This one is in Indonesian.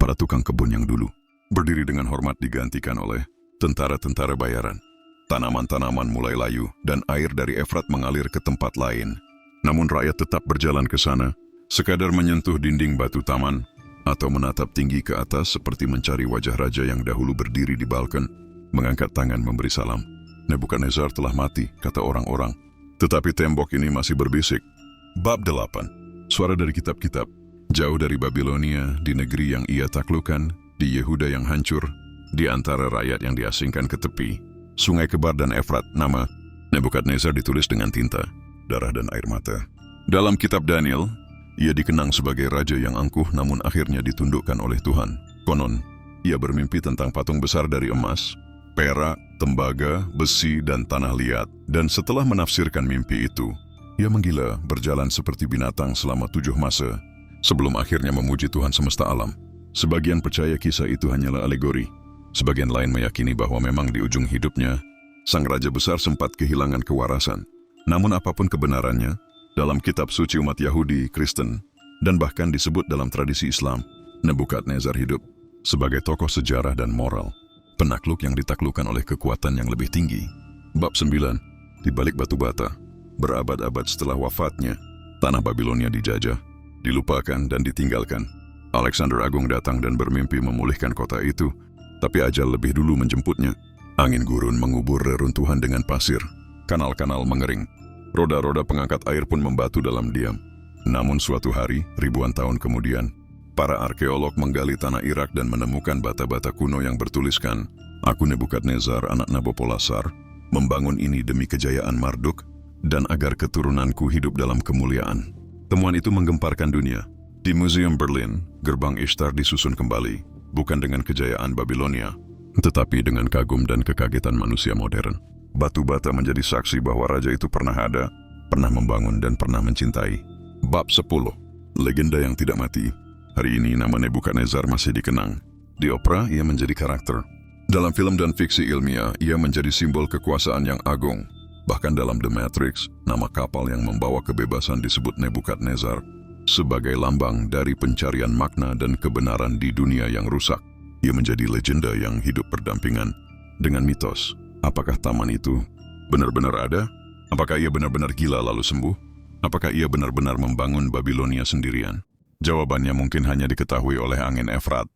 para tukang kebun yang dulu berdiri dengan hormat digantikan oleh tentara-tentara bayaran. Tanaman-tanaman mulai layu dan air dari Efrat mengalir ke tempat lain. Namun rakyat tetap berjalan ke sana, sekadar menyentuh dinding batu taman atau menatap tinggi ke atas seperti mencari wajah raja yang dahulu berdiri di balkon, mengangkat tangan memberi salam. Nebukadnezar telah mati, kata orang-orang. Tetapi tembok ini masih berbisik. Bab 8. Suara dari kitab-kitab. Jauh dari Babilonia, di negeri yang ia taklukkan, di Yehuda yang hancur, di antara rakyat yang diasingkan ke tepi, Sungai Kebar dan Efrat, nama Nebukadnezar ditulis dengan tinta, darah dan air mata. Dalam kitab Daniel, ia dikenang sebagai raja yang angkuh namun akhirnya ditundukkan oleh Tuhan. Konon, ia bermimpi tentang patung besar dari emas, perak, tembaga, besi, dan tanah liat. Dan setelah menafsirkan mimpi itu, ia menggila berjalan seperti binatang selama 7 masa, sebelum akhirnya memuji Tuhan semesta alam. Sebagian percaya kisah itu hanyalah alegori. Sebagian lain meyakini bahwa memang di ujung hidupnya, sang raja besar sempat kehilangan kewarasan. Namun apapun kebenarannya, dalam kitab suci umat Yahudi, Kristen, dan bahkan disebut dalam tradisi Islam, Nebukadnezar hidup sebagai tokoh sejarah dan moral, penakluk yang ditaklukkan oleh kekuatan yang lebih tinggi. Bab 9. Di balik batu bata, berabad-abad setelah wafatnya, tanah Babilonia dijajah, dilupakan dan ditinggalkan. Alexander Agung datang dan bermimpi memulihkan kota itu, tapi ajal lebih dulu menjemputnya. Angin gurun mengubur reruntuhan dengan pasir, kanal-kanal mengering, roda-roda pengangkat air pun membatu dalam diam. Namun suatu hari, ribuan tahun kemudian, para arkeolog menggali tanah Irak dan menemukan bata-bata kuno yang bertuliskan, "Aku Nebukadnezar, anak Nabopolassar, membangun ini demi kejayaan Marduk, dan agar keturunanku hidup dalam kemuliaan." Temuan itu menggemparkan dunia. Di Museum Berlin, gerbang Ishtar disusun kembali, bukan dengan kejayaan Babilonia, tetapi dengan kagum dan kekagetan manusia modern. Batu bata menjadi saksi bahwa raja itu pernah ada, pernah membangun dan pernah mencintai. Bab 10. Legenda yang tidak mati. Hari ini nama Nebukadnezar masih dikenang. Di opera ia menjadi karakter. Dalam film dan fiksi ilmiah ia menjadi simbol kekuasaan yang agung. Bahkan dalam The Matrix, nama kapal yang membawa kebebasan disebut Nebukadnezar sebagai lambang dari pencarian makna dan kebenaran di dunia yang rusak. Ia menjadi legenda yang hidup berdampingan dengan mitos. Apakah taman itu benar-benar ada? Apakah ia benar-benar gila lalu sembuh? Apakah ia benar-benar membangun Babilonia sendirian? Jawabannya mungkin hanya diketahui oleh angin Efrat.